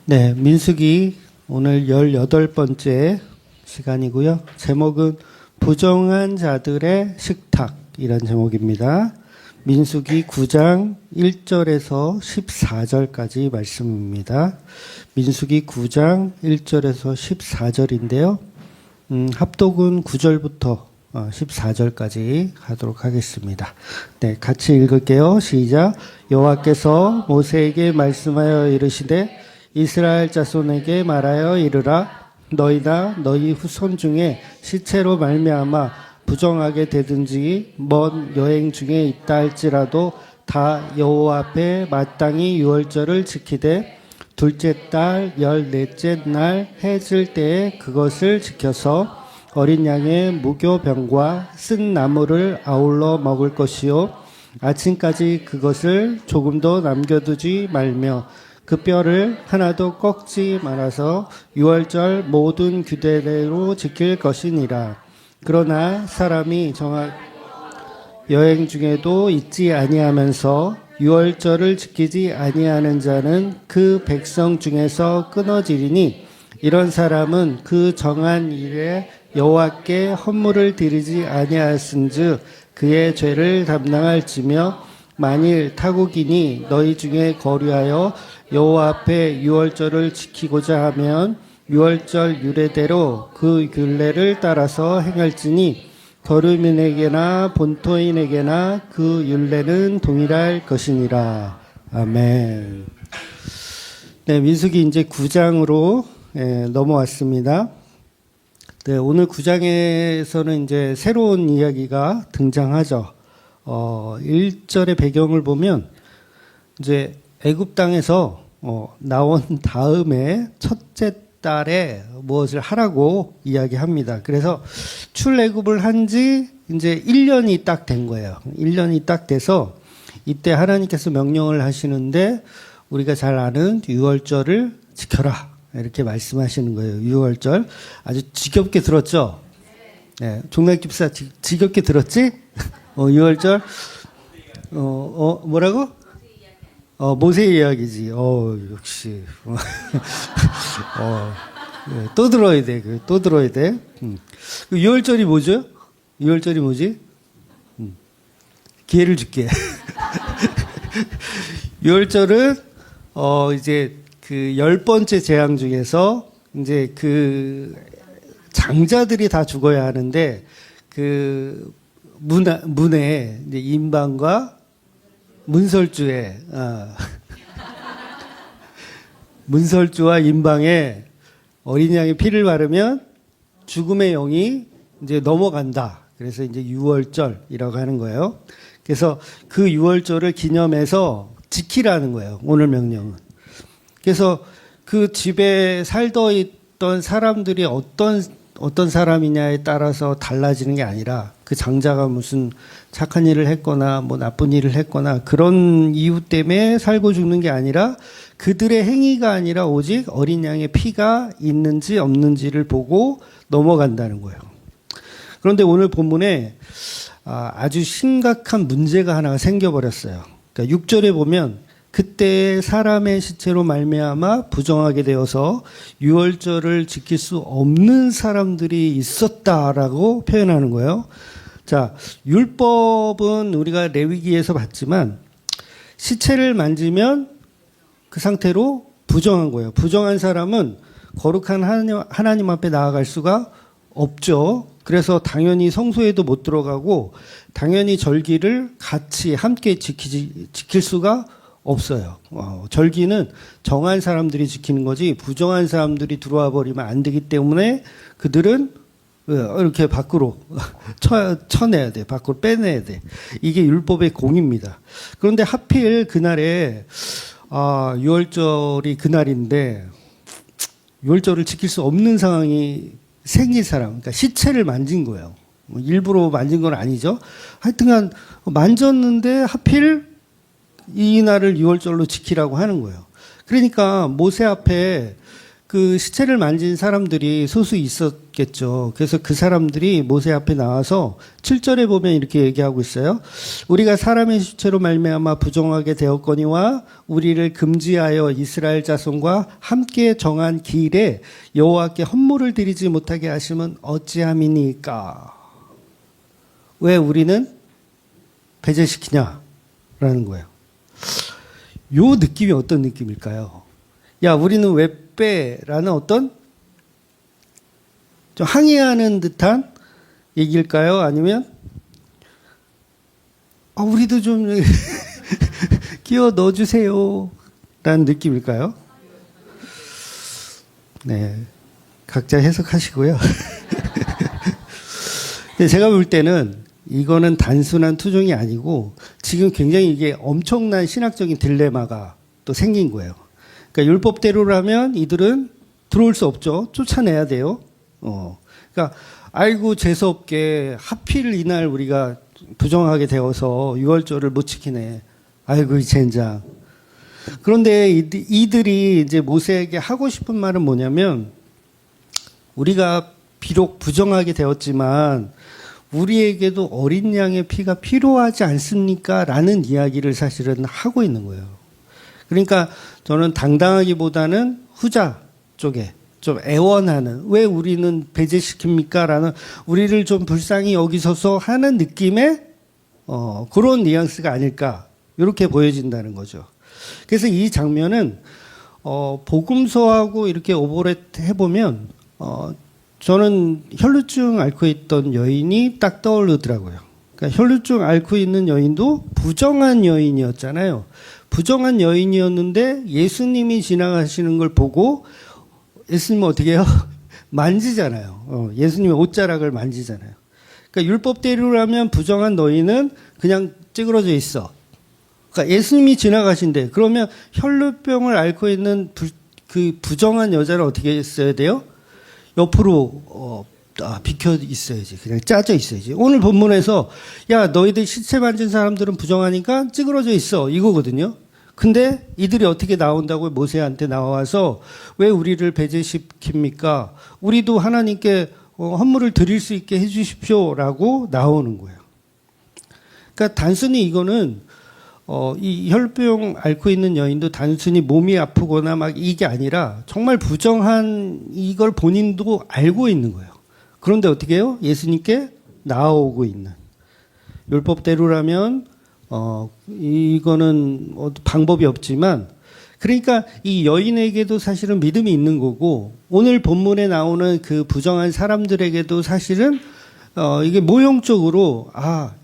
네, 민수기 오늘 18번째 시간이고요. 제목은 부정한 자들의 식탁이란 제목입니다. 민수기 9장 1절에서 14절까지 말씀입니다. 민수기 9장 1절에서 14절인데요. 합독은 9절부터 14절까지 가도록 하겠습니다. 네, 같이 읽을게요. 시작. 여호와께서 모세에게 말씀하여 이르시되 이스라엘 자손에게 말하여 이르라. 너희나 너희 후손 중에 시체로 말미암아 부정하게 되든지 먼 여행 중에 있다 할지라도 다 여호와 앞에 마땅히 유월절을 지키되 둘째 달 14째 날 해 질 때에 그것을 지켜서 어린 양의 무교병과 쓴 나무를 아울러 먹을 것이요 아침까지 그것을 조금도 남겨두지 말며 그 뼈를 하나도 꺾지 말아서 유월절 모든 규례대로 지킬 것이니라. 그러나 사람이 정한 여행 중에도 잊지 아니하면서 유월절을 지키지 아니하는 자는 그 백성 중에서 끊어지리니 이런 사람은 그 정한 일에 여호와께 헌물을 드리지 아니하였은즉 그의 죄를 담당할지며 만일 타국인이 너희 중에 거류하여 여호와 앞에 유월절을 지키고자 하면 유월절 유례대로 그 율례를 따라서 행할지니 거류민에게나 본토인에게나 그 율례는 동일할 것이니라. 아멘. 네, 민수기 이제 9장으로 넘어왔습니다. 네, 오늘 9장에서는 이제 새로운 이야기가 등장하죠. 1절의 배경을 보면 이제 애굽 땅에서 나온 다음에 첫째 달에 무엇을 하라고 이야기합니다. 그래서 출애굽을 한 지 이제 1년이 딱 된 거예요. 1년이 딱 돼서 이때 하나님께서 명령을 하시는데 우리가 잘 아는 유월절을 지켜라. 이렇게 말씀하시는 거예요. 유월절. 아주 지겹게 들었죠? 네. 종락 집사 지겹게 들었지? 유월절. 뭐라고? 모세 이야기지. 역시. 네, 또 들어야 돼. 또 들어야 돼. 유월절이 뭐죠? 유월절이 뭐지? 기회를 줄게. 유월절은, 이제 그 10번째 재앙 중에서 이제 그 장자들이 다 죽어야 하는데 그 문에 이제 임방과 문설주에 문설주와 임방에 어린 양의 피를 바르면 죽음의 영이 이제 넘어간다. 그래서 이제 유월절이라고 하는 거예요. 그래서 그 유월절을 기념해서 지키라는 거예요. 오늘 명령은. 그래서 그 집에 살던 있던 사람들이 어떤 사람이냐에 따라서 달라지는 게 아니라 그 장자가 무슨 착한 일을 했거나 뭐 나쁜 일을 했거나 그런 이유 때문에 살고 죽는 게 아니라 그들의 행위가 아니라 오직 어린 양의 피가 있는지 없는지를 보고 넘어간다는 거예요. 그런데 오늘 본문에 아주 심각한 문제가 하나가 생겨버렸어요. 그러니까 6절에 보면 그때 사람의 시체로 말미암아 부정하게 되어서 유월절을 지킬 수 없는 사람들이 있었다라고 표현하는 거예요. 자, 율법은 우리가 레위기에서 봤지만 시체를 만지면 그 상태로 부정한 거예요. 부정한 사람은 거룩한 하나님 앞에 나아갈 수가 없죠. 그래서 당연히 성소에도 못 들어가고 당연히 절기를 같이 함께 지킬 수가 없어요. 절기는 정한 사람들이 지키는 거지 부정한 사람들이 들어와 버리면 안 되기 때문에 그들은 이렇게 밖으로 쳐내야 돼. 밖으로 빼내야 돼. 이게 율법의 공입니다. 그런데 하필 그날에 유월절이 그날인데 유월절을 지킬 수 없는 상황이 생긴 사람, 그러니까 시체를 만진 거예요. 일부러 만진 건 아니죠. 하여튼간 만졌는데 하필 이 날을 유월절로 지키라고 하는 거예요. 그러니까 모세 앞에 그 시체를 만진 사람들이 소수 있었겠죠. 그래서 그 사람들이 모세 앞에 나와서 7절에 보면 이렇게 얘기하고 있어요. 우리가 사람의 시체로 말미암아 부정하게 되었거니와 우리를 금지하여 이스라엘 자손과 함께 정한 길에 여호와께 헌물을 드리지 못하게 하심은 어찌함이니까. 왜 우리는 배제시키냐라는 거예요. 요 느낌이 어떤 느낌일까요? 야, 우리는 왜 빼라는 어떤 좀 항의하는 듯한 얘기일까요? 아니면 우리도 좀 끼워 넣어주세요 라는 느낌일까요? 네, 각자 해석하시고요. 근데 제가 볼 때는 이거는 단순한 투정이 아니고 지금 굉장히 이게 엄청난 신학적인 딜레마가 또 생긴 거예요. 그러니까 율법대로라면 이들은 들어올 수 없죠. 쫓아내야 돼요. 그러니까 아이고 재수없게 하필 이날 우리가 부정하게 되어서 유월절을 못 지키네. 아이고 이 젠장. 그런데 이들이 이제 모세에게 하고 싶은 말은 뭐냐면 우리가 비록 부정하게 되었지만 우리에게도 어린 양의 피가 필요하지 않습니까? 라는 이야기를 사실은 하고 있는 거예요. 그러니까 저는 당당하기보다는 후자 쪽에 좀 애원하는, 왜 우리는 배제시킵니까? 라는, 우리를 좀 불쌍히 여기서서 하는 느낌의 그런 뉘앙스가 아닐까 이렇게 보여진다는 거죠. 그래서 이 장면은 복음서하고 이렇게 오버랩 해보면 저는 혈루증 앓고 있던 여인이 딱 떠오르더라고요. 그러니까 혈루증 앓고 있는 여인도 부정한 여인이었잖아요. 부정한 여인이었는데 예수님이 지나가시는 걸 보고 예수님은 어떻게 해요? 만지잖아요. 예수님의 옷자락을 만지잖아요. 그러니까 율법대로라면 부정한 너희는 그냥 찌그러져 있어. 그러니까 예수님이 지나가신대. 그러면 혈루병을 앓고 있는 그 부정한 여자를 어떻게 했어야 돼요? 옆으로 비켜 있어야지. 그냥 짜져 있어야지. 오늘 본문에서 야 너희들 시체 만진 사람들은 부정하니까 찌그러져 있어 이거거든요. 근데 이들이 어떻게 나온다고 모세한테 나와서 왜 우리를 배제시킵니까? 우리도 하나님께 헌물을 드릴 수 있게 해주십시오라고 나오는 거예요. 그러니까 단순히 이거는 이 혈병 앓고 있는 여인도 단순히 몸이 아프거나 막 이게 아니라 정말 부정한 이걸 본인도 알고 있는 거예요. 그런데 어떻게 해요? 예수님께 나오고 있는. 율법대로라면 이거는 방법이 없지만, 그러니까 이 여인에게도 사실은 믿음이 있는 거고, 오늘 본문에 나오는 그 부정한 사람들에게도 사실은 이게 모형적으로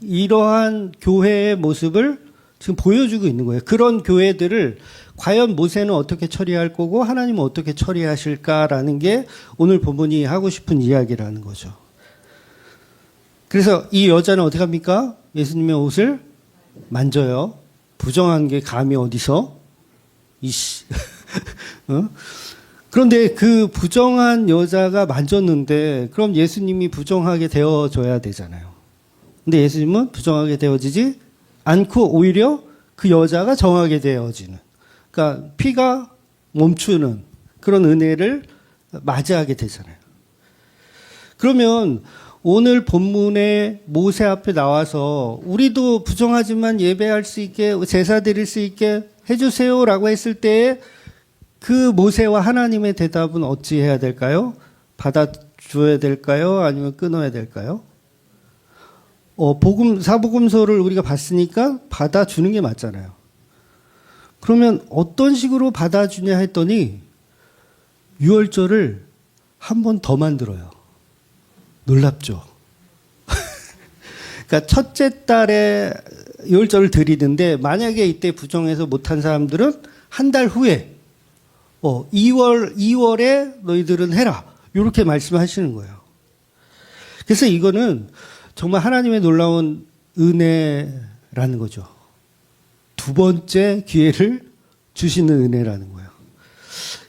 이러한 교회의 모습을 지금 보여주고 있는 거예요. 그런 교회들을 과연 모세는 어떻게 처리할 거고 하나님은 어떻게 처리하실까라는 게 오늘 본문이 하고 싶은 이야기라는 거죠. 그래서 이 여자는 어떻게 합니까? 예수님의 옷을 만져요. 부정한 게 감히 어디서? 이씨. 그런데 그 부정한 여자가 만졌는데 그럼 예수님이 부정하게 되어져야 되잖아요. 근데 예수님은 부정하게 되어지지 않고 오히려 그 여자가 정하게 되어지는, 그러니까 피가 멈추는 그런 은혜를 맞이하게 되잖아요. 그러면 오늘 본문에 모세 앞에 나와서 우리도 부정하지만 예배할 수 있게 제사 드릴 수 있게 해주세요라고 했을 때에 그 모세와 하나님의 대답은 어찌 해야 될까요? 받아줘야 될까요? 아니면 끊어야 될까요? 사복음서를 우리가 봤으니까 받아주는 게 맞잖아요. 그러면 어떤 식으로 받아주냐 했더니 유월절을 한 번 더 만들어요. 놀랍죠? 그러니까 첫째 달에 유월절을 드리는데 만약에 이때 부정해서 못한 사람들은 한 달 후에 2월에 너희들은 해라. 이렇게 말씀하시는 거예요. 그래서 이거는 정말 하나님의 놀라운 은혜라는 거죠. 두 번째 기회를 주시는 은혜라는 거예요.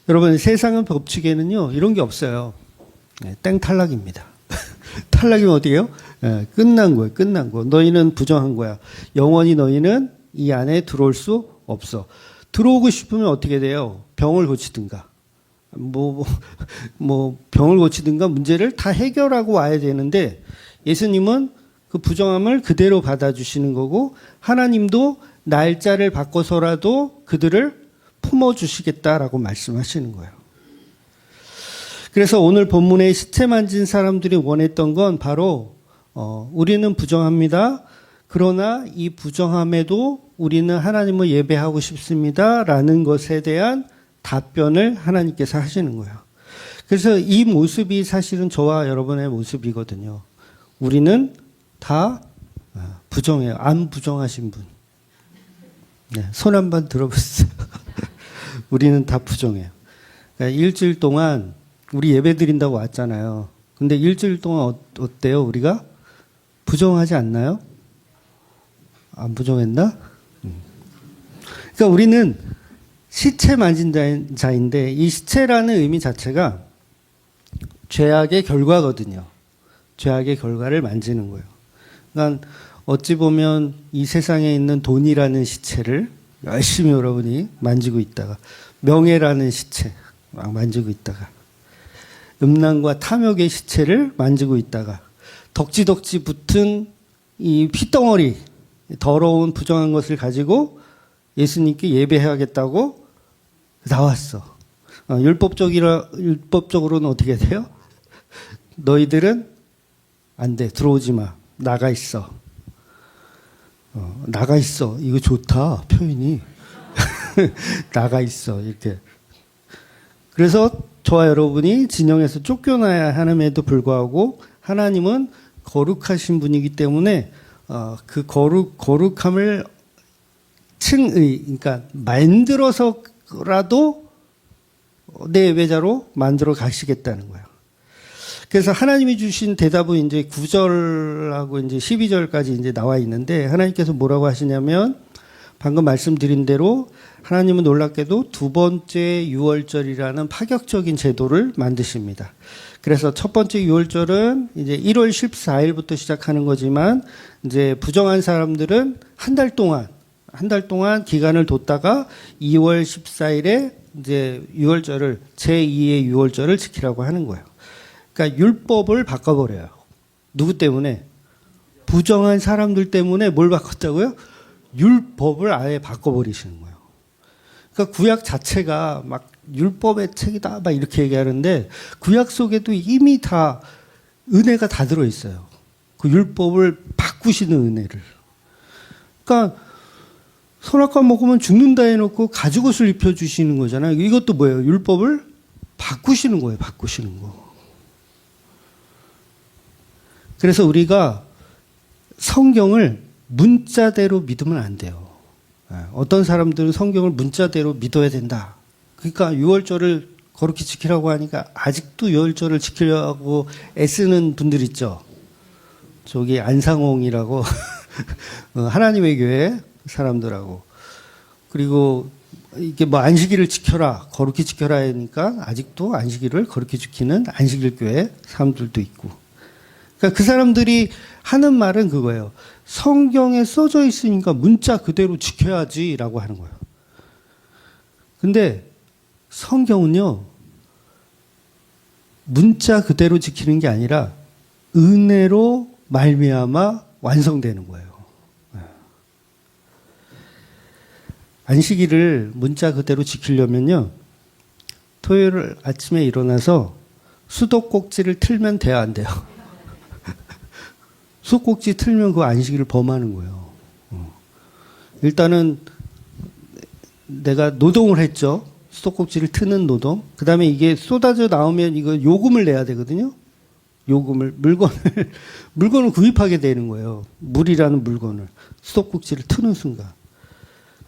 여러분, 세상은 법칙에는요, 이런 게 없어요. 땡 탈락입니다. 탈락이면 어떻게 해요? 끝난 거예요. 끝난 거. 너희는 부정한 거야. 영원히 너희는 이 안에 들어올 수 없어. 들어오고 싶으면 어떻게 돼요? 병을 고치든가 뭐, 뭐 병을 고치든가 문제를 다 해결하고 와야 되는데 예수님은 그 부정함을 그대로 받아주시는 거고 하나님도 날짜를 바꿔서라도 그들을 품어주시겠다라고 말씀하시는 거예요. 그래서 오늘 본문에 시체 만진 사람들이 원했던 건 바로 우리는 부정합니다. 그러나 이 부정함에도 우리는 하나님을 예배하고 싶습니다. 라는 것에 대한 답변을 하나님께서 하시는 거예요. 그래서 이 모습이 사실은 저와 여러분의 모습이거든요. 우리는 다 부정해요. 안 부정하신 분. 네, 손 한번 들어보세요. 우리는 다 부정해요. 그러니까 일주일 동안 우리 예배 드린다고 왔잖아요. 근데 일주일 동안 어때요? 우리가 부정하지 않나요? 안 부정했나? 그러니까 우리는 시체 만진 자인데 이 시체라는 의미 자체가 죄악의 결과거든요. 죄악의 결과를 만지는 거예요. 그러니까 어찌 보면 이 세상에 있는 돈이라는 시체를 열심히 여러분이 만지고 있다가 명예라는 시체 막 만지고 있다가 음란과 탐욕의 시체를 만지고 있다가 덕지덕지 붙은 이 피덩어리 더러운 부정한 것을 가지고 예수님께 예배해야겠다고 나왔어. 율법적으로는 어떻게 돼요? 너희들은 안 돼. 들어오지 마. 나가 있어. 나가 있어. 이거 좋다. 표현이. 나가 있어. 이렇게. 그래서 저와 여러분이 진영에서 쫓겨나야 함에도 불구하고 하나님은 거룩하신 분이기 때문에 그 거룩함을 그러니까 만들어서라도 내 예배자로 만들어 가시겠다는 거예요. 그래서 하나님이 주신 대답은 이제 9절하고 이제 12절까지 이제 나와 있는데 하나님께서 뭐라고 하시냐면 방금 말씀드린 대로 하나님은 놀랍게도 두 번째 유월절이라는 파격적인 제도를 만드십니다. 그래서 첫 번째 유월절은 이제 1월 14일부터 시작하는 거지만 이제 부정한 사람들은 한 달 동안 기간을 뒀다가 2월 14일에 이제 유월절을 제2의 유월절을 지키라고 하는 거예요. 그러니까 율법을 바꿔버려요. 누구 때문에? 부정한 사람들 때문에 뭘 바꿨다고요? 율법을 아예 바꿔버리시는 거예요. 그러니까 구약 자체가 막 율법의 책이다 막 이렇게 얘기하는데 구약 속에도 이미 다 은혜가 다 들어있어요. 그 율법을 바꾸시는 은혜를. 그러니까 선악과 먹으면 죽는다 해놓고 가죽옷을 입혀주시는 거잖아요. 이것도 뭐예요? 율법을 바꾸시는 거예요. 바꾸시는 거. 그래서 우리가 성경을 문자대로 믿으면 안 돼요. 어떤 사람들은 성경을 문자대로 믿어야 된다. 그러니까 유월절을 거룩히 지키라고 하니까 아직도 유월절을 지키려고 애쓰는 분들 있죠. 저기 안상홍이라고 하나님의 교회 사람들하고 그리고 이게 뭐 안식일을 지켜라 거룩히 지켜라 하니까 아직도 안식일을 거룩히 지키는 안식일 교회 사람들도 있고 그러니까 그 사람들이 하는 말은 그거예요. 성경에 써져 있으니까 문자 그대로 지켜야지라고 하는 거예요. 근데 성경은요 문자 그대로 지키는 게 아니라 은혜로 말미암아 완성되는 거예요. 안식일을 문자 그대로 지키려면요 토요일 아침에 일어나서 수도꼭지를 틀면 돼야 안 돼요. 수도꼭지 틀면 그 안식일을 범하는 거예요. 일단은 내가 노동을 했죠. 수도꼭지를 트는 노동. 그 다음에 이게 쏟아져 나오면 이거 요금을 내야 되거든요. 요금을, 물건을 구입하게 되는 거예요. 물이라는 물건을. 수도꼭지를 트는 순간.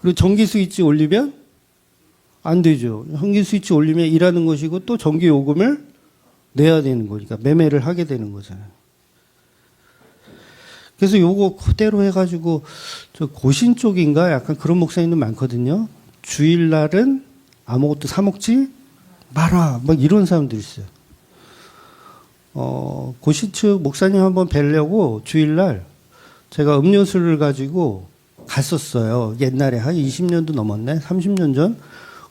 그리고 전기 스위치 올리면 안 되죠. 전기 스위치 올리면 일하는 것이고 또 전기 요금을 내야 되는 거니까 매매를 하게 되는 거잖아요. 그래서 요거 그대로 해가지고 저 고신 쪽인가 약간 그런 목사님들 많거든요. 주일날은 아무것도 사 먹지 마라. 막 이런 사람들 있어요. 고신 측 목사님 한번 뵈려고 주일날 제가 음료수를 가지고 갔었어요. 옛날에 한 20년도 넘었네. 30년 전.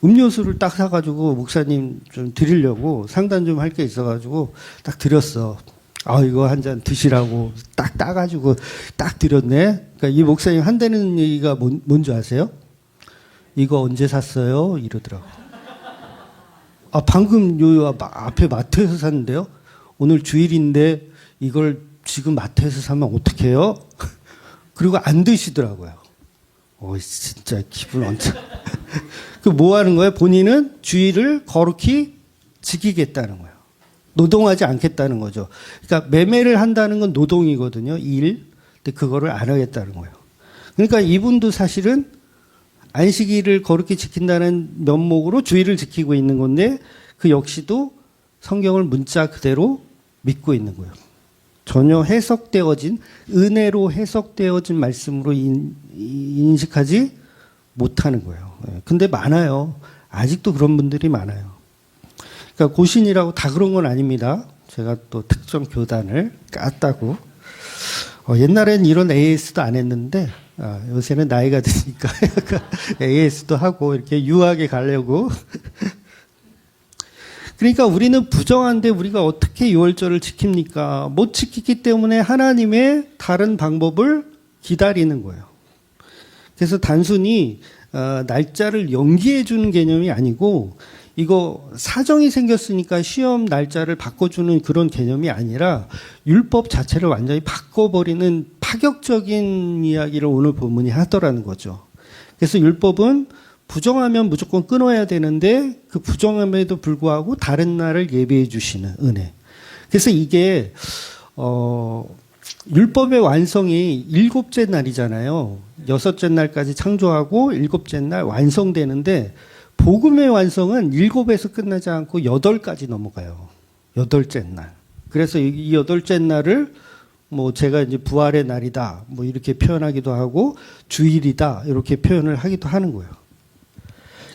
음료수를 딱 사가지고 목사님 좀 드리려고 상담 좀 할 게 있어가지고 딱 드렸어. 아, 이거 한 잔 드시라고 딱 따가지고 딱 드렸네. 그러니까 이 목사님 한다는 얘기가 뭔지 아세요? 이거 언제 샀어요? 이러더라고. 아, 방금 요 앞에 마트에서 샀는데요. 오늘 주일인데 이걸 지금 마트에서 사면 어떡해요? 그리고 안 드시더라고요. 진짜 기분 언짢. 그 뭐 하는 거예요? 본인은 주일을 거룩히 지키겠다는 거예요. 노동하지 않겠다는 거죠. 그러니까 매매를 한다는 건 노동이거든요. 일. 근데 그거를 안 하겠다는 거예요. 그러니까 이분도 사실은 안식일을 거룩히 지킨다는 면목으로 주일을 지키고 있는 건데 그 역시도 성경을 문자 그대로 믿고 있는 거예요. 전혀 해석되어진 은혜로 해석되어진 말씀으로 인식하지 못하는 거예요. 근데 많아요. 아직도 그런 분들이 많아요. 그러니까 고신이라고 다 그런 건 아닙니다. 제가 또 특정 교단을 깠다고. 옛날엔 이런 AS도 안 했는데 요새는 나이가 드니까 AS도 하고 이렇게 유하게 가려고. 그러니까 우리는 부정한데 우리가 어떻게 유월절을 지킵니까? 못 지키기 때문에 하나님의 다른 방법을 기다리는 거예요. 그래서 단순히 날짜를 연기해 주는 개념이 아니고 이거 사정이 생겼으니까 시험 날짜를 바꿔주는 그런 개념이 아니라 율법 자체를 완전히 바꿔버리는 파격적인 이야기를 오늘 본문이 하더라는 거죠. 그래서 율법은 부정하면 무조건 끊어야 되는데 그 부정함에도 불구하고 다른 날을 예비해 주시는 은혜. 그래서 이게 율법의 완성이 7째 날이잖아요. 6째 날까지 창조하고 7째 날 완성되는데 복음의 완성은 7에서 끝나지 않고 8까지 넘어가요. 8째 날. 그래서 이 8째 날을 뭐 제가 이제 부활의 날이다 뭐 이렇게 표현하기도 하고 주일이다 이렇게 표현을 하기도 하는 거예요.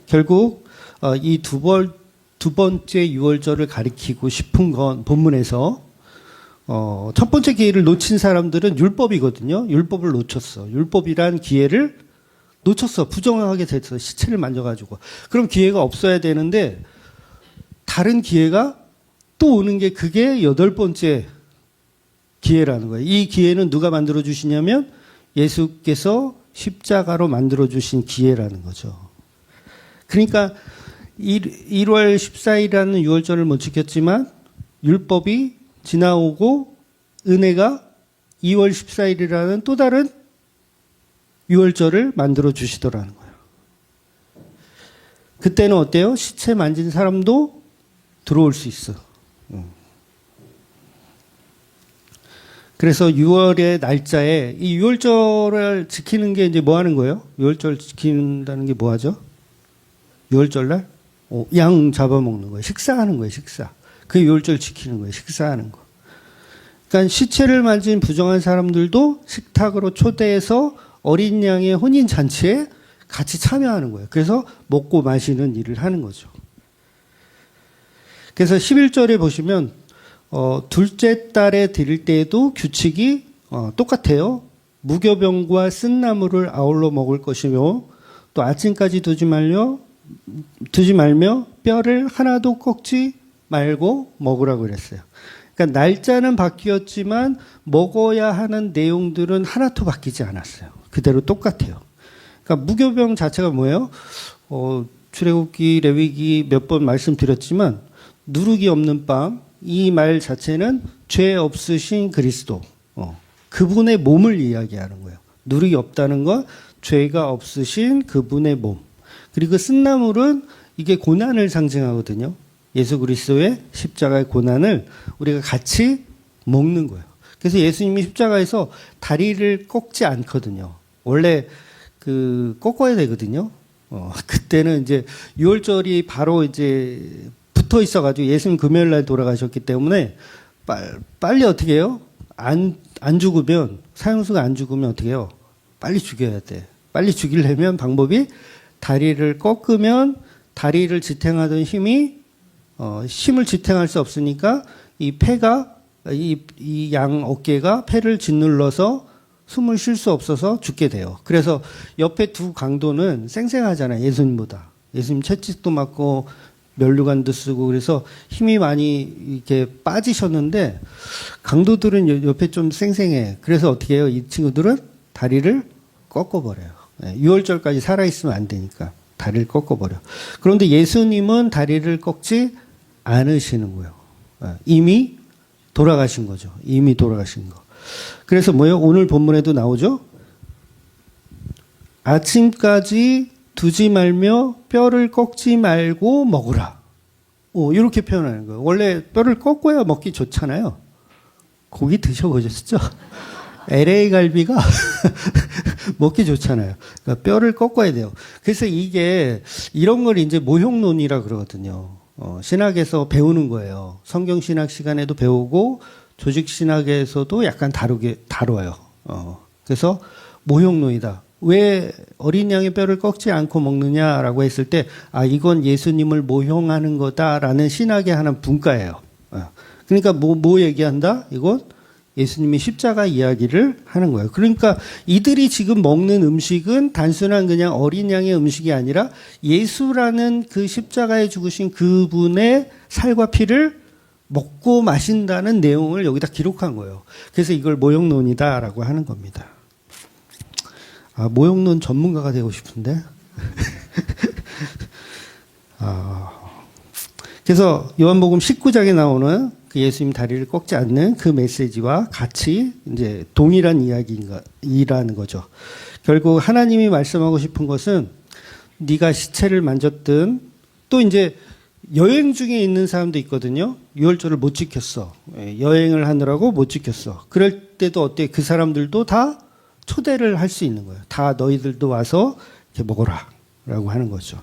결국 이 두 번째 유월절을 가리키고 싶은 건 본문에서 첫 번째 기회를 놓친 사람들은 율법이거든요. 율법을 놓쳤어. 율법이란 기회를 놓쳤어. 부정하게 됐어. 시체를 만져가지고. 그럼 기회가 없어야 되는데 다른 기회가 또 오는 게 그게 8번째 기회라는 거예요. 이 기회는 누가 만들어 주시냐면 예수께서 십자가로 만들어 주신 기회라는 거죠. 그러니까 1월 14일이라는 유월절을 못 지켰지만 율법이 지나오고 은혜가 2월 14일이라는 또 다른 유월절을 만들어 주시더라는 거예요. 그때는 어때요? 시체 만진 사람도 들어올 수 있어. 그래서 6월의 날짜에 이 유월절을 지키는 게 이제 뭐 하는 거예요? 유월절 지킨다는 게 뭐 하죠? 유월절날? 양 잡아먹는 거예요. 식사하는 거예요, 식사. 그 유월절 지키는 거예요, 식사하는 거. 그러니까 시체를 만진 부정한 사람들도 식탁으로 초대해서 어린 양의 혼인 잔치에 같이 참여하는 거예요. 그래서 먹고 마시는 일을 하는 거죠. 그래서 11절에 보시면 둘째 달에 드릴 때에도 규칙이 똑같아요. 무교병과 쓴나물을 아울러 먹을 것이며 또 아침까지 두지 말며 뼈를 하나도 꺾지 말고 먹으라고 그랬어요. 그러니까 날짜는 바뀌었지만 먹어야 하는 내용들은 하나도 바뀌지 않았어요. 그대로 똑같아요. 그러니까 무교병 자체가 뭐예요? 출애굽기, 레위기 몇 번 말씀드렸지만 누룩이 없는 빵, 이 말 자체는 죄 없으신 그리스도, 그분의 몸을 이야기하는 거예요. 누룩이 없다는 건 죄가 없으신 그분의 몸. 그리고 쓴나물은 이게 고난을 상징하거든요. 예수 그리스도의 십자가의 고난을 우리가 같이 먹는 거예요. 그래서 예수님이 십자가에서 다리를 꺾지 않거든요. 원래 꺾어야 되거든요. 그때는 이제 유월절이 바로 이제 붙어 있어가지고 예수님 금요일 날 돌아가셨기 때문에 빨리 어떻게 해요? 안 죽으면, 사형수가 안 죽으면 어떻게 해요? 빨리 죽여야 돼. 빨리 죽이려면 방법이 다리를 꺾으면 다리를 지탱하던 힘을 지탱할 수 없으니까 이 폐가, 이 양 어깨가 폐를 짓눌러서 숨을 쉴 수 없어서 죽게 돼요. 그래서 옆에 두 강도는 쌩쌩하잖아요. 예수님보다. 예수님 채찍도 맞고 면류관도 쓰고 그래서 힘이 많이 이렇게 빠지셨는데 강도들은 옆에 좀 쌩쌩해. 그래서 어떻게 해요? 이 친구들은 다리를 꺾어버려요. 6월절까지 살아있으면 안 되니까 다리를 꺾어버려. 그런데 예수님은 다리를 꺾지 않으시는 거예요. 이미 돌아가신 거죠. 이미 돌아가신 거. 그래서 뭐예요? 오늘 본문에도 나오죠? 아침까지 두지 말며 뼈를 꺾지 말고 먹으라. 이렇게 표현하는 거예요. 원래 뼈를 꺾어야 먹기 좋잖아요. 고기 드셔보셨죠? LA 갈비가 먹기 좋잖아요. 그러니까 뼈를 꺾어야 돼요. 그래서 이게 이런 걸 이제 모형론이라 그러거든요. 신학에서 배우는 거예요. 성경 신학 시간에도 배우고 조직 신학에서도 약간 다뤄요. 그래서 모형론이다. 왜 어린 양의 뼈를 꺾지 않고 먹느냐라고 했을 때, 이건 예수님을 모형하는 거다라는 신학의 하나 분과예요. 그러니까 뭐 얘기한다? 이건 예수님이 십자가 이야기를 하는 거예요. 그러니까 이들이 지금 먹는 음식은 단순한 그냥 어린 양의 음식이 아니라 예수라는 그 십자가에 죽으신 그분의 살과 피를 먹고 마신다는 내용을 여기다 기록한 거예요. 그래서 이걸 모형론이다라고 하는 겁니다. 모형론 전문가가 되고 싶은데. 그래서 요한복음 19장에 나오는 그 예수님 다리를 꺾지 않는 그 메시지와 같이 이제 동일한 이야기라는 거죠. 결국 하나님이 말씀하고 싶은 것은 네가 시체를 만졌든 또 이제 여행 중에 있는 사람도 있거든요. 유월절을 못 지켰어. 여행을 하느라고 못 지켰어. 그럴 때도 어때? 그 사람들도 다 초대를 할 수 있는 거예요. 다 너희들도 와서 이렇게 먹어라 라고 하는 거죠.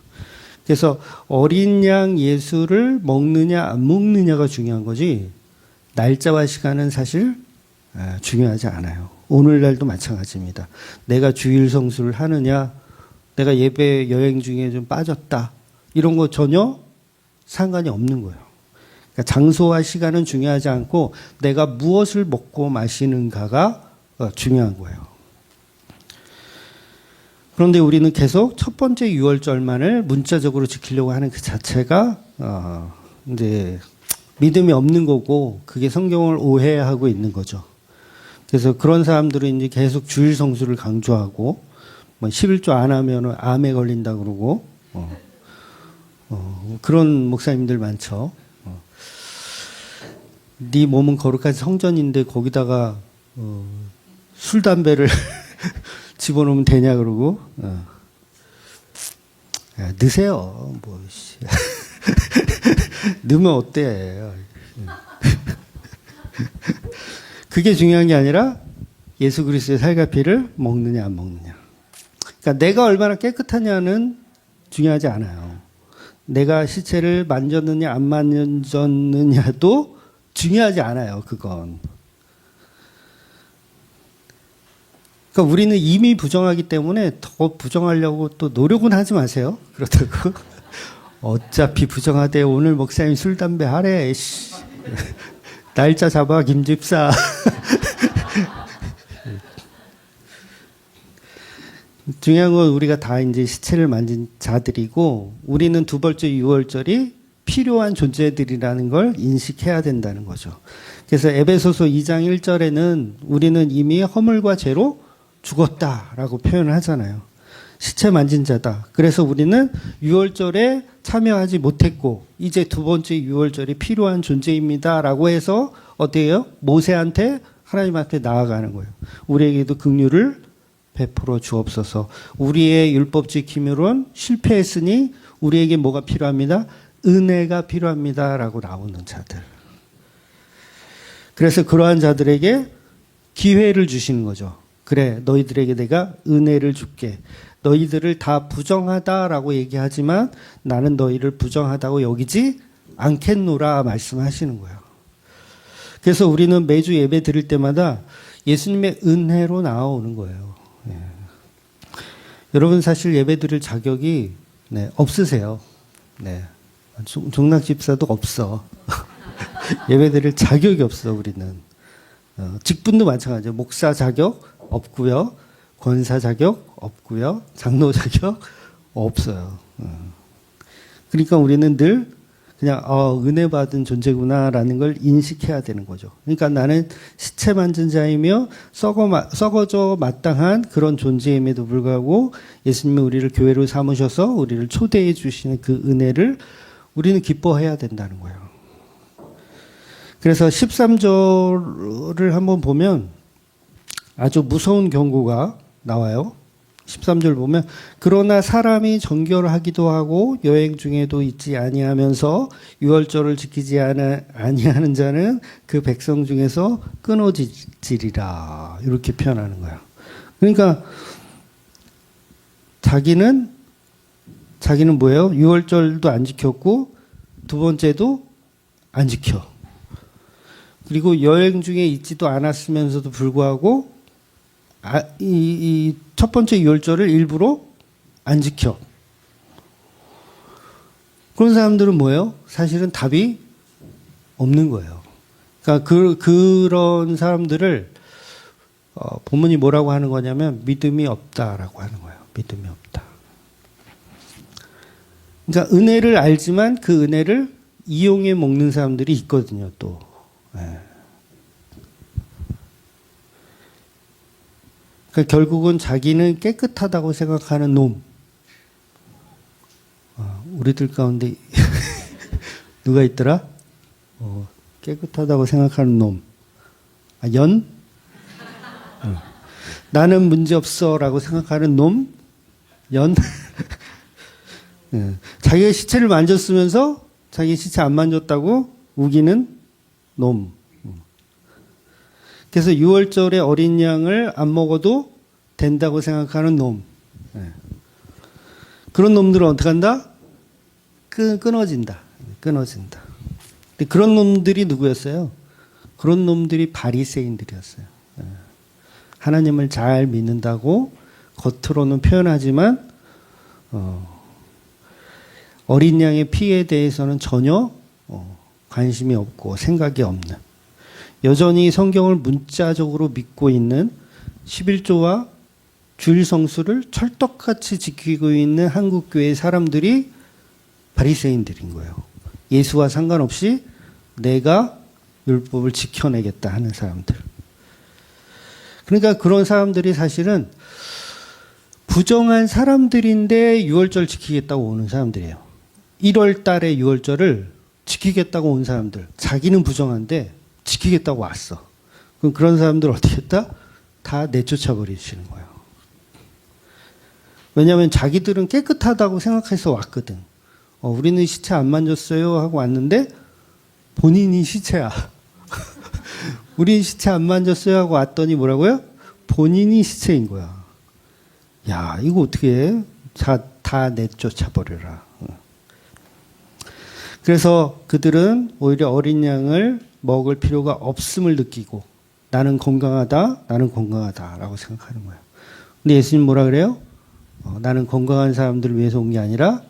그래서 어린 양 예수를 먹느냐 안 먹느냐가 중요한 거지 날짜와 시간은 사실 중요하지 않아요. 오늘날도 마찬가지입니다. 내가 주일 성수를 하느냐, 내가 예배 여행 중에 좀 빠졌다, 이런 거 전혀 상관이 없는 거예요. 그러니까 장소와 시간은 중요하지 않고 내가 무엇을 먹고 마시는가가 중요한 거예요. 그런데 우리는 계속 첫 번째 유월절만을 문자적으로 지키려고 하는 그 자체가 이제 믿음이 없는 거고 그게 성경을 오해하고 있는 거죠. 그래서 그런 사람들은 이제 계속 주일 성수를 강조하고 11조 안 하면 암에 걸린다 그러고 그런 목사님들 많죠. 네 몸은 거룩한 성전인데 거기다가 술 담배를 집어넣으면 되냐 그러고 넣으세요. 뭐 넣으면 어때? 그게 중요한 게 아니라 예수 그리스도의 살과 피를 먹느냐 안 먹느냐. 그러니까 내가 얼마나 깨끗하냐는 중요하지 않아요. 내가 시체를 만졌느냐 안 만졌느냐도 중요하지 않아요. 그건. 그러니까 우리는 이미 부정하기 때문에 더 부정하려고 또 노력은 하지 마세요. 그렇다고 어차피 부정하되 오늘 목사님 술 담배 하래. 날짜 잡아 김집사. 중요한 건 우리가 다 이제 시체를 만진 자들이고 우리는 두 번째 유월절이 필요한 존재들이라는 걸 인식해야 된다는 거죠. 그래서 에베소서 2장 1절에는 우리는 이미 허물과 죄로 죽었다라고 표현을 하잖아요. 시체 만진 자다. 그래서 우리는 유월절에 참여하지 못했고 이제 두 번째 유월절이 필요한 존재입니다라고 해서 어때요? 모세한테 하나님 앞에 나아가는 거예요. 우리에게도 긍휼을 베풀어 주옵소서. 우리의 율법 지킴으로는 실패했으니 우리에게 뭐가 필요합니다? 은혜가 필요합니다라고 나오는 자들. 그래서 그러한 자들에게 기회를 주시는 거죠. 그래, 너희들에게 내가 은혜를 줄게. 너희들을 다 부정하다라고 얘기하지만 나는 너희를 부정하다고 여기지 않겠노라 말씀하시는 거예요. 그래서 우리는 매주 예배 드릴 때마다 예수님의 은혜로 나아오는 거예요. 네. 여러분 사실 예배 드릴 자격이 없으세요. 네. 종락 집사도 없어. 예배 드릴 자격이 없어 우리는. 직분도 마찬가지예요. 목사 자격 없고요. 권사 자격 없고요. 장로 자격 없어요. 그러니까 우리는 늘 그냥 은혜 받은 존재구나라는 걸 인식해야 되는 거죠. 그러니까 나는 시체 만진 자이며 썩어져 마땅한 그런 존재임에도 불구하고 예수님이 우리를 교회로 삼으셔서 우리를 초대해 주시는 그 은혜를 우리는 기뻐해야 된다는 거예요. 그래서 13절을 한번 보면 아주 무서운 경고가 나와요. 13절 보면 그러나 사람이 정결하기도 하고 여행 중에도 있지 아니하면서 유월절을 지키지 아니하는 자는 그 백성 중에서 끊어지리라 이렇게 표현하는 거야. 그러니까 자기는 뭐예요? 유월절도 안 지켰고 두 번째도 안 지켜. 그리고 여행 중에 있지도 않았으면서도 불구하고 이 첫 번째 유월절을 일부러 안 지켜. 그런 사람들은 뭐예요? 사실은 답이 없는 거예요. 그러니까 그런 사람들을 본문이 뭐라고 하는 거냐면 믿음이 없다라고 하는 거예요. 믿음이 없다. 그러니까 은혜를 알지만 그 은혜를 이용해 먹는 사람들이 있거든요. 또. 네. 그러니까 결국은 자기는 깨끗하다고 생각하는 놈. 우리들 가운데 누가 있더라? 깨끗하다고 생각하는 놈. 연? 나는 문제없어라고 생각하는 놈? 연? 자기가 시체를 만졌으면서 자기 시체 안 만졌다고 우기는 놈. 그래서 6월절에 어린 양을 안 먹어도 된다고 생각하는 놈. 그런 놈들은 어떻게 한다? 끊어진다. 끊어진다. 근데 그런 놈들이 누구였어요? 그런 놈들이 바리새인들이었어요. 하나님을 잘 믿는다고 겉으로는 표현하지만 어린 양의 피에 대해서는 전혀 관심이 없고 생각이 없는, 여전히 성경을 문자적으로 믿고 있는 11조와 주일 성수를 철떡같이 지키고 있는 한국교회 사람들이 바리새인들인 거예요. 예수와 상관없이 내가 율법을 지켜내겠다 하는 사람들. 그러니까 그런 사람들이 사실은 부정한 사람들인데 6월절 지키겠다고 오는 사람들이에요. 1월 달에 6월절을 지키겠다고 온 사람들. 자기는 부정한데 지키겠다고 왔어. 그럼 그런 사람들 어떻게 했다? 다 내쫓아 버리시는 거예요. 왜냐하면 자기들은 깨끗하다고 생각해서 왔거든. 우리는 시체 안 만졌어요 하고 왔는데 본인이 시체야. 우린 시체 안 만졌어요 하고 왔더니 뭐라고요? 본인이 시체인 거야. 야, 이거 어떻게 해? 다 내쫓아 버려라. 그래서 그들은 오히려 어린 양을 먹을 필요가 없음을 느끼고 나는 건강하다라고 생각하는 거예요. 근데 예수님 뭐라 그래요? 나는 건강한 사람들을 위해서 온 게 아니라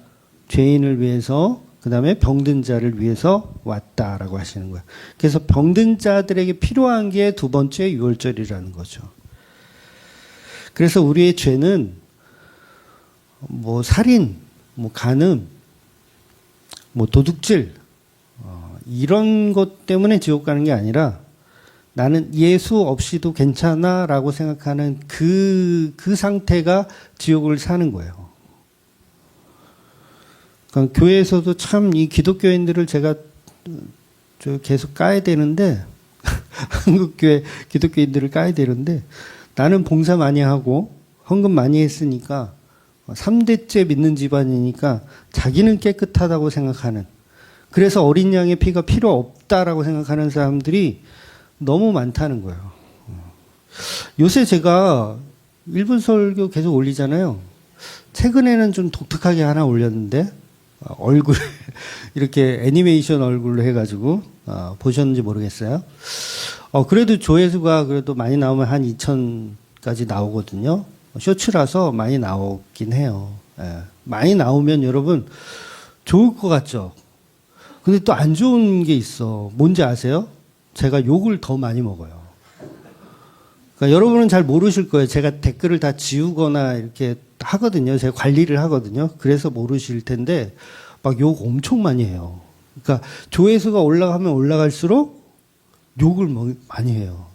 죄인을 위해서, 그 다음에 병든 자를 위해서 왔다라고 하시는 거예요. 그래서 병든 자들에게 필요한 게 두 번째 유월절이라는 거죠. 그래서 우리의 죄는 뭐 살인, 뭐 간음, 뭐 도둑질, 이런 것 때문에 지옥 가는 게 아니라 나는 예수 없이도 괜찮아라고 생각하는 그 상태가 지옥을 사는 거예요. 그러니까 교회에서도 참 이 기독교인들을 제가 계속 까야 되는데 한국교회 기독교인들을 까야 되는데 나는 봉사 많이 하고 헌금 많이 했으니까 3대째 믿는 집안이니까 자기는 깨끗하다고 생각하는, 그래서 어린 양의 피가 필요 없다라고 생각하는 사람들이 너무 많다는 거예요. 요새 제가 일본 설교 계속 올리잖아요. 최근에는 좀 독특하게 하나 올렸는데 얼굴 이렇게 애니메이션 얼굴로 해가지고 보셨는지 모르겠어요. 그래도 조회수가 그래도 많이 나오면 한 2,000까지 나오거든요. 쇼츠라서 많이 나오긴 해요. 예. 많이 나오면 여러분 좋을 것 같죠? 근데 또 안 좋은 게 있어. 뭔지 아세요? 제가 욕을 더 많이 먹어요. 그러니까 여러분은 잘 모르실 거예요. 제가 댓글을 다 지우거나 이렇게 하거든요. 제가 관리를 하거든요. 그래서 모르실 텐데 막 욕 엄청 많이 해요. 그러니까 조회수가 올라가면 올라갈수록 욕을 많이 해요.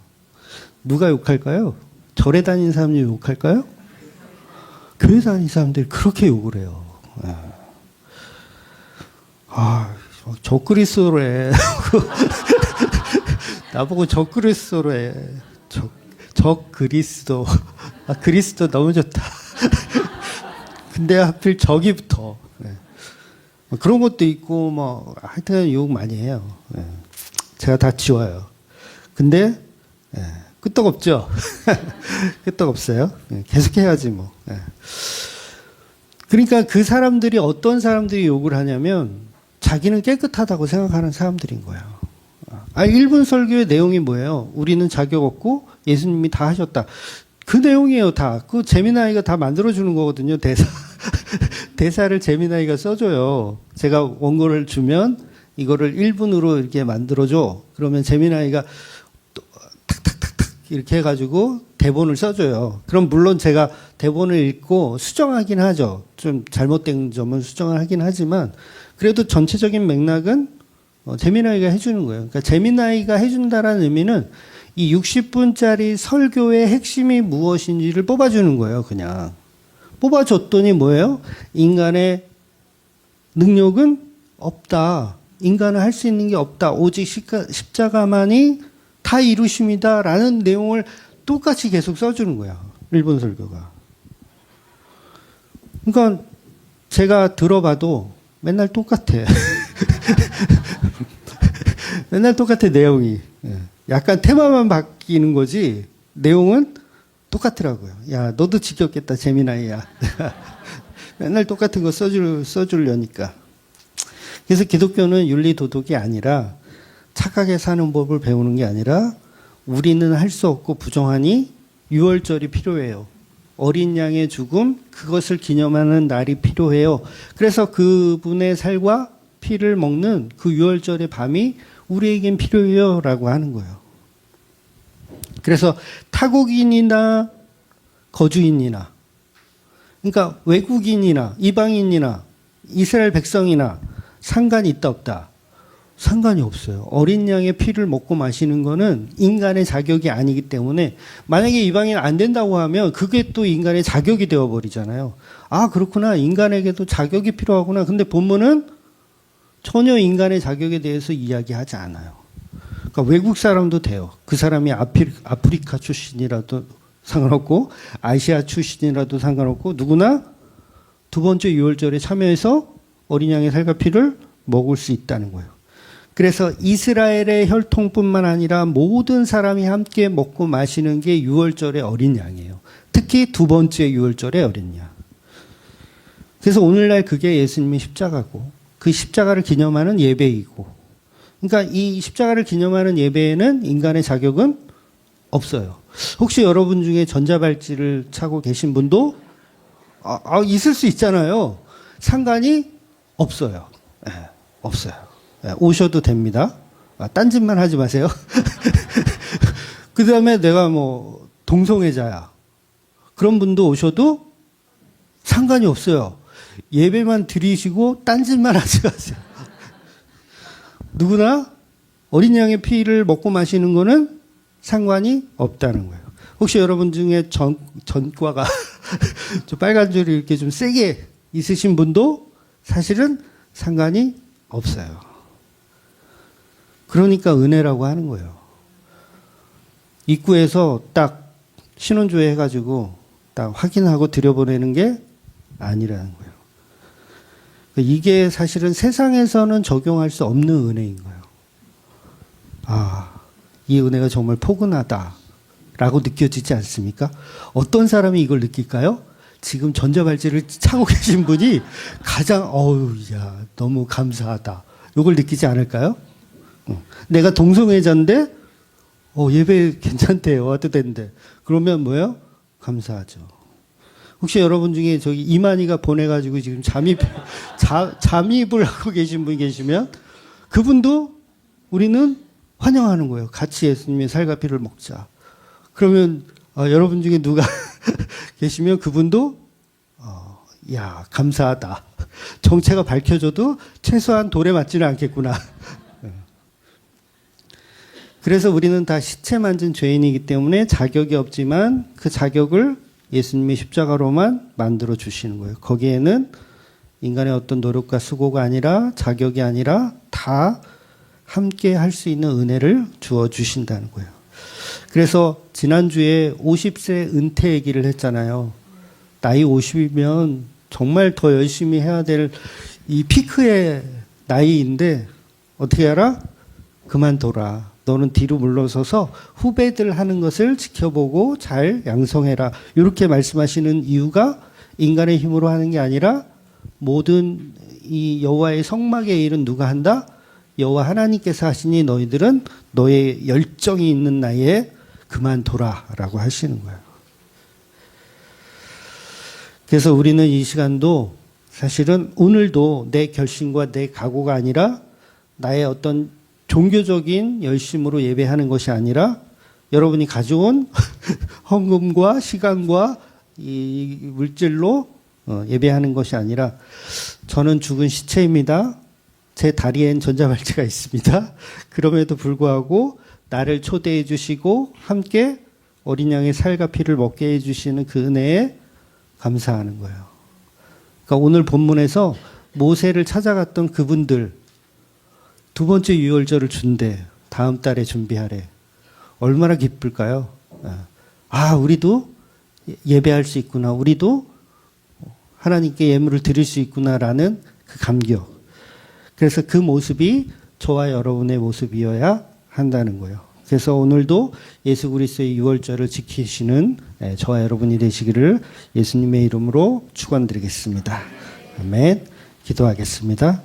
누가 욕할까요? 절에 다니는 사람들이 욕할까요? 교회 다니는 사람들이 그렇게 욕을 해요. 적그리스도래. 나보고 적그리스도래. 적그리스도. 그리스도 너무 좋다. 근데 하필 적이 붙어. 그런 것도 있고, 뭐, 하여튼 욕 많이 해요. 제가 다 지워요. 근데, 끄떡없죠? 끄떡없어요. 계속 해야지, 뭐. 그러니까 그 사람들이 어떤 사람들이 욕을 하냐면, 자기는 깨끗하다고 생각하는 사람들인 거예요. 1분 설교의 내용이 뭐예요? 우리는 자격 없고 예수님이 다 하셨다. 그 내용이에요, 다. 그 재미나이가 다 만들어주는 거거든요, 대사. 대사를 재미나이가 써줘요. 제가 원고를 주면 이거를 1분으로 이렇게 만들어줘. 그러면 재미나이가 탁탁탁탁 이렇게 해가지고 대본을 써줘요. 그럼 물론 제가 대본을 읽고 수정하긴 하죠. 좀 잘못된 점은 수정을 하긴 하지만 그래도 전체적인 맥락은 재미나이가 해주는 거예요. 그러니까 재미나이가 해준다라는 의미는 이 60분짜리 설교의 핵심이 무엇인지를 뽑아주는 거예요. 그냥 뽑아줬더니 뭐예요? 인간의 능력은 없다. 인간은 할 수 있는 게 없다. 오직 십자가만이 다 이루심이다 라는 내용을 똑같이 계속 써주는 거야. 일본 설교가. 그러니까 제가 들어봐도 맨날 똑같아. 맨날 똑같아, 내용이. 약간 테마만 바뀌는 거지 내용은 똑같더라고요. 야, 너도 지겹겠다, 재미나이야. 맨날 똑같은 거 써주려니까. 그래서 기독교는 윤리 도덕이 아니라 착하게 사는 법을 배우는 게 아니라 우리는 할 수 없고 부정하니 유월절이 필요해요. 어린 양의 죽음, 그것을 기념하는 날이 필요해요. 그래서 그분의 살과 피를 먹는 그 유월절의 밤이 우리에겐 필요해요 라고 하는 거예요. 그래서 타국인이나 거주인이나, 그러니까 외국인이나 이방인이나 이스라엘 백성이나 상관이 있다 없다? 상관이 없어요. 어린 양의 피를 먹고 마시는 거는 인간의 자격이 아니기 때문에 만약에 이방인 안 된다고 하면 그게 또 인간의 자격이 되어버리잖아요. 아, 그렇구나. 인간에게도 자격이 필요하구나. 근데 본문은 전혀 인간의 자격에 대해서 이야기하지 않아요. 그러니까 외국 사람도 돼요. 그 사람이 아프리카 출신이라도 상관없고 아시아 출신이라도 상관없고 누구나 두 번째 유월절에 참여해서 어린 양의 살과 피를 먹을 수 있다는 거예요. 그래서 이스라엘의 혈통뿐만 아니라 모든 사람이 함께 먹고 마시는 게 유월절의 어린 양이에요. 특히 두 번째 유월절의 어린 양. 그래서 오늘날 그게 예수님의 십자가고 그 십자가를 기념하는 예배이고, 그러니까 이 십자가를 기념하는 예배에는 인간의 자격은 없어요. 혹시 여러분 중에 전자발찌를 차고 계신 분도 있을 수 있잖아요. 상관이 없어요. 네, 없어요. 네, 오셔도 됩니다. 딴짓만 하지 마세요. 그 다음에 내가 뭐 동성애자야. 그런 분도 오셔도 상관이 없어요. 예배만 드리시고 딴짓만 하지 마세요. 누구나 어린 양의 피를 먹고 마시는 거는 상관이 없다는 거예요. 혹시 여러분 중에 전과가 좀 빨간 줄이 이렇게 좀 세게 있으신 분도 사실은 상관이 없어요. 그러니까 은혜라고 하는 거예요. 입구에서 딱 신원조회 해가지고 딱 확인하고 들여보내는 게 아니라는 거예요. 이게 사실은 세상에서는 적용할 수 없는 은혜인 거예요. 이 은혜가 정말 포근하다라고 느껴지지 않습니까? 어떤 사람이 이걸 느낄까요? 지금 전자발찌를 차고 계신 분이 가장 야, 너무 감사하다. 이걸 느끼지 않을까요? 내가 동성애자인데 예배 괜찮대요. 와도 된대. 그러면 뭐예요? 감사하죠. 혹시 여러분 중에 저기 이만희가 보내가지고 지금 잠입을 하고 계신 분이 계시면 그분도 우리는 환영하는 거예요. 같이 예수님의 살과 피를 먹자. 그러면 여러분 중에 누가 계시면 그분도 야, 감사하다. 정체가 밝혀져도 최소한 돌에 맞지는 않겠구나. 그래서 우리는 다 시체 만진 죄인이기 때문에 자격이 없지만 그 자격을 예수님이 십자가로만 만들어 주시는 거예요. 거기에는 인간의 어떤 노력과 수고가 아니라 자격이 아니라 다 함께 할 수 있는 은혜를 주어 주신다는 거예요. 그래서 지난주에 50세 은퇴 얘기를 했잖아요. 나이 50이면 정말 더 열심히 해야 될 이 피크의 나이인데 어떻게 알아? 그만둬라. 너는 뒤로 물러서서 후배들 하는 것을 지켜보고 잘 양성해라. 이렇게 말씀하시는 이유가 인간의 힘으로 하는 게 아니라 모든 이 여호와의 성막의 일은 누가 한다? 여호와 하나님께서 하시니 너희들은 너의 열정이 있는 나이에 그만둬라라고 하시는 거예요. 그래서 우리는 이 시간도 사실은 오늘도 내 결심과 내 각오가 아니라 나의 어떤 종교적인 열심으로 예배하는 것이 아니라 여러분이 가져온 헌금과 시간과 이 물질로 예배하는 것이 아니라 저는 죽은 시체입니다. 제 다리엔 전자발찌가 있습니다. 그럼에도 불구하고 나를 초대해 주시고 함께 어린 양의 살과 피를 먹게 해 주시는 그 은혜에 감사하는 거예요. 그러니까 오늘 본문에서 모세를 찾아갔던 그분들 두 번째 유월절을 준대. 다음 달에 준비하래. 얼마나 기쁠까요? 우리도 예배할 수 있구나. 우리도 하나님께 예물을 드릴 수 있구나라는 그 감격. 그래서 그 모습이 저와 여러분의 모습이어야 한다는 거예요. 그래서 오늘도 예수 그리스도의 유월절을 지키시는 저와 여러분이 되시기를 예수님의 이름으로 축원드리겠습니다. 아멘. 기도하겠습니다.